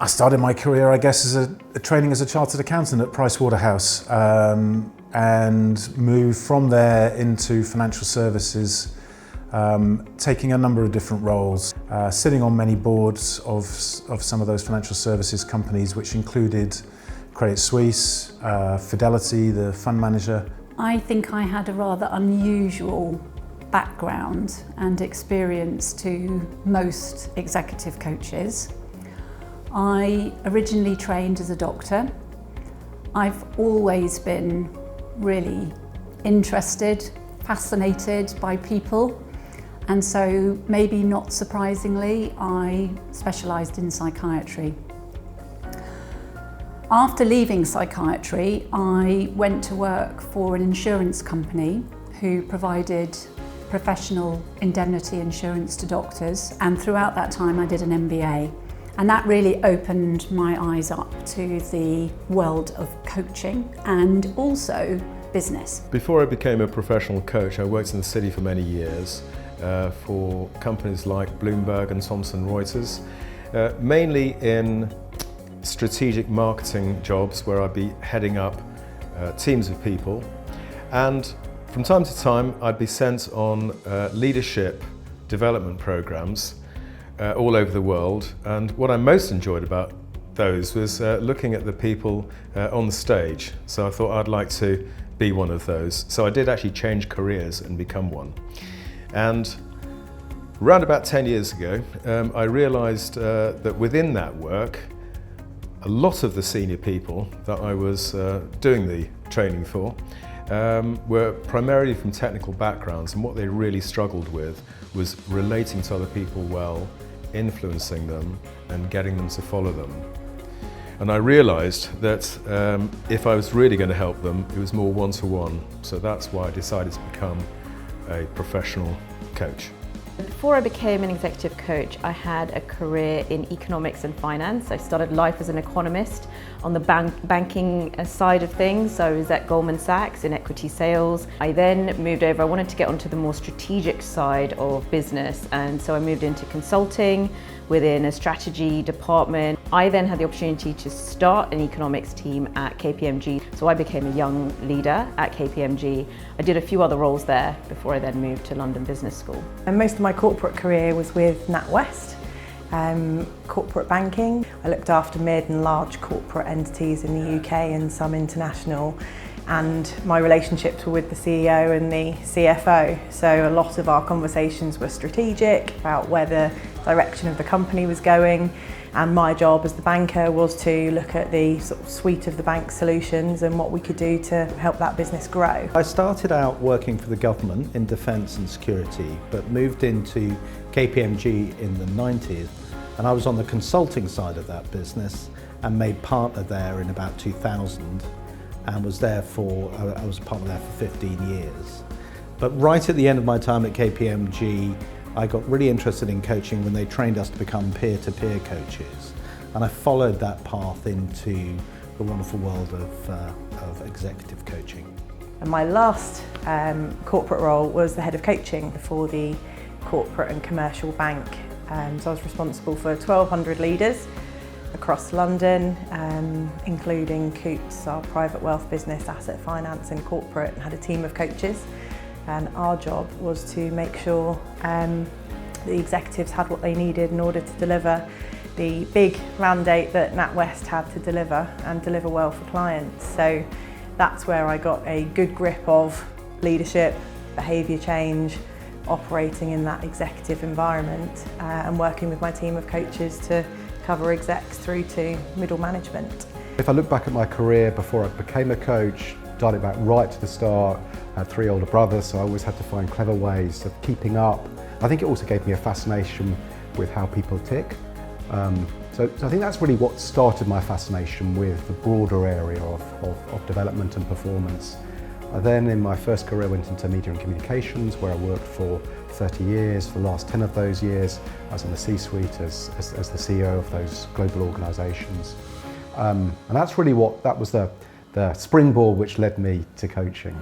I started my career, I guess, as a training as a chartered accountant at Pricewaterhouse, and moved from there into financial services, taking a number of different roles, sitting on many boards of some of those financial services companies, which included Credit Suisse, Fidelity, the fund manager. I think I had a rather unusual background and experience to most executive coaches. I originally trained as a doctor. I've always been really interested, fascinated by people, and so maybe not surprisingly, I specialised in psychiatry. After leaving psychiatry, I went to work for an insurance company who provided professional indemnity insurance to doctors, and throughout that time I did an MBA. And that really opened my eyes up to the world of coaching and also business. Before I became a professional coach, I worked in the city for many years for companies like Bloomberg and Thomson Reuters, mainly in strategic marketing jobs where I'd be heading up teams of people. And from time to time, I'd be sent on leadership development programs all over the world, and what I most enjoyed about those was looking at the people on the stage. So I thought I'd like to be one of those. So I did actually change careers and become one. And around about 10 years ago, I realised that within that work, a lot of the senior people that I was doing the training for were primarily from technical backgrounds, and what they really struggled with was relating to other people well, influencing them and getting them to follow them. And I realised that if I was really going to help them, it was more one-to-one. So that's why I decided to become a professional coach. Before I became an executive coach, I had a career in economics and finance. I started life as an economist on the banking side of things. So I was at Goldman Sachs in equity sales. I then moved over. I wanted to get onto the more strategic side of business, and so I moved into consulting within a strategy department. I then had the opportunity to start an economics team at KPMG. So I became a young leader at KPMG. I did a few other roles there before I then moved to London Business School. And most of my corporate career was with NatWest, corporate banking. I looked after mid and large corporate entities in the UK and some international, and my relationships were with the CEO and the CFO. So a lot of our conversations were strategic about where the direction of the company was going, and my job as the banker was to look at the sort of suite of the bank solutions and what we could do to help that business grow. I started out working for the government in defence and security, but moved into KPMG in the 90s, and I was on the consulting side of that business and made partner there in about 2000. And I was a partner there for 15 years. But right at the end of my time at KPMG, I got really interested in coaching when they trained us to become peer-to-peer coaches. And I followed that path into the wonderful world of executive coaching. And my last corporate role was the head of coaching for the corporate and commercial bank. So I was responsible for 1,200 leaders across London, including Coutts, our private wealth business, asset finance and corporate, and had a team of coaches. And our job was to make sure the executives had what they needed in order to deliver the big mandate that NatWest had to deliver and deliver well for clients. So that's where I got a good grip of leadership, behaviour change, operating in that executive environment, and working with my team of coaches to cover execs through to middle management. If I look back at my career before I became a coach, started back right to the start, I had 3 older brothers, so I always had to find clever ways of keeping up. I think it also gave me a fascination with how people tick. So I think that's really what started my fascination with the broader area of development and performance. I then, in my first career, went into media and communications, where I worked for 30 years. For the last 10 of those years, I was in the C-suite as the CEO of those global organisations. And that's really that was the springboard which led me to coaching.